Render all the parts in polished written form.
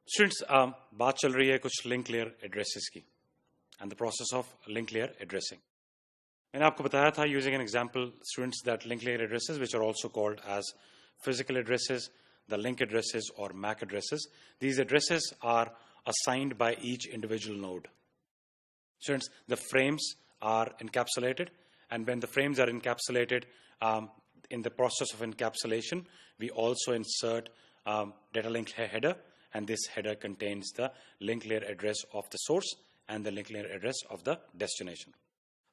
Students, बात चल रही है कुछ लिंक लेयर एड्रेसेस की and the process of link layer addressing. मैंने आपको बताया था using an example, students, that link layer addresses, which are also called as physical addresses, the link addresses or MAC addresses, these addresses are assigned by each individual node. Students, the frames are encapsulated, and when the frames are encapsulated, in the process of encapsulation, we also insert data link header, and this header contains the link layer address of the source and the link layer address of the destination.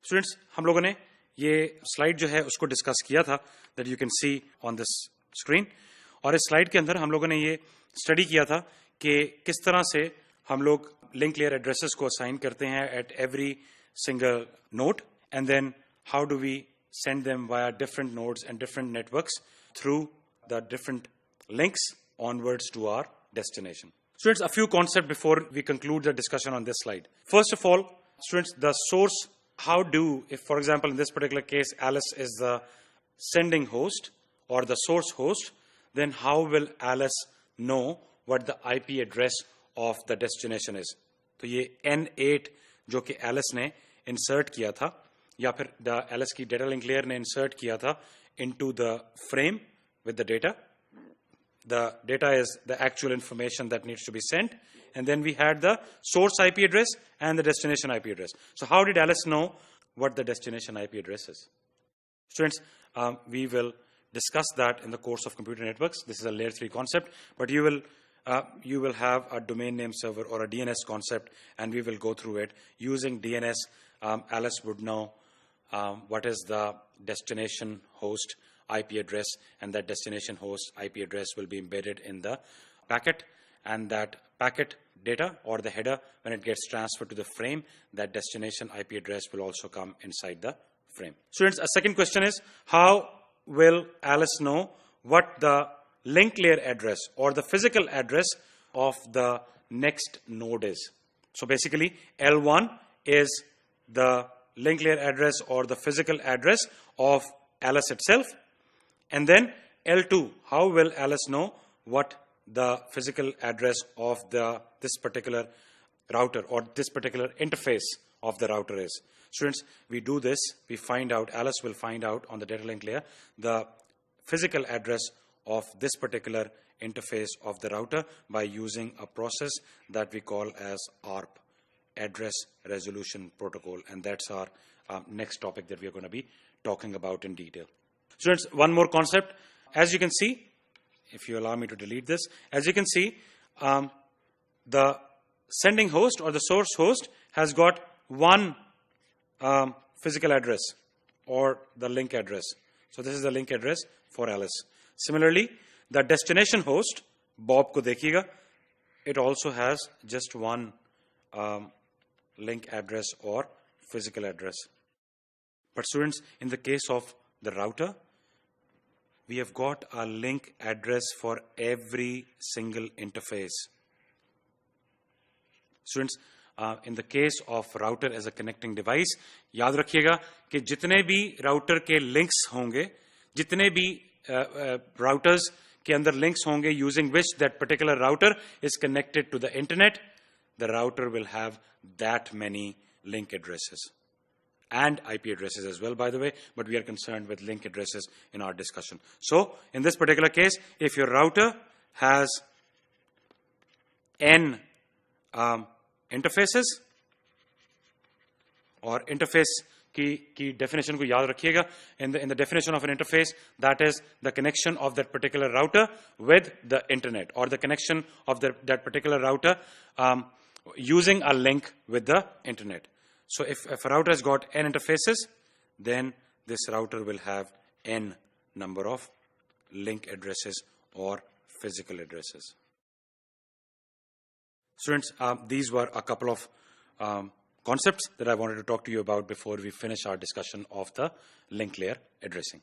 Students, हम लोगों ने ये slide जो है उसको discuss किया था, that you can see on this screen. और इस slide के अंदर हम लोगों ने ये study किया था कि किस तरह से हम लोग link layer addresses को assign करते हैं at every single node, and then how do we send them via different nodes and different networks through the different links onwards to our destination. Students, a few concepts before we conclude the discussion on this slide. First of all, students, the source, if for example in this particular case Alice is the sending host or the source host, then how will Alice know what the IP address of the destination is? तो ये N8 जो कि Alice ने insert किया था, या फिर the Alice की data link layer ने insert किया था into the frame with the data. The data is the actual information that needs to be sent, and then we had the source IP address and the destination IP address. So how did Alice know what the destination IP address is? Students, we will discuss that in the course of computer networks. This is a layer 3 concept, but you will have a domain name server or a DNS concept, and we will go through it. Using DNS, Alice would know what is the destination host IP address, and that destination host IP address will be embedded in the packet, and that packet data or the header, when it gets transferred to the frame, that destination IP address will also come inside the frame. Students, a second question is, how will Alice know what the link layer address or the physical address of the next node is? So basically, L1 is the link layer address or the physical address of Alice itself. And then L2, how will Alice know what the physical address of this particular router or this particular interface of the router is? Students, we do this, we find out, Alice will find out on the data link layer the physical address of this particular interface of the router by using a process that we call as ARP, Address Resolution Protocol, and that's our next topic that we are going to be talking about in detail. Students, one more concept. As you can see, if you allow me to delete this, as you can see, the sending host or the source host has got one physical address or the link address. So this is the link address for Alice. Similarly, the destination host, Bob ko dekhiga, it also has just one link address or physical address. But students, in the case of the router, we have got a link address for every single interface. Students, in the case of router as a connecting device, याद रखिएगा कि जितने भी router के links होंगे, जितने भी routers के अंदर links होंगे using which that particular router is connected to the internet, the router will have that many link addresses. And IP addresses as well, by the way, but we are concerned with link addresses in our discussion. So, in this particular case, if your router has n interfaces, or interface की definition को याद रखिएगा, in the definition of an interface, that is the connection of that particular router with the internet, or the connection of that particular router using a link with the internet. So if a router has got n interfaces, then this router will have n number of link addresses or physical addresses. Students, these were a couple of concepts that I wanted to talk to you about before we finish our discussion of the link layer addressing.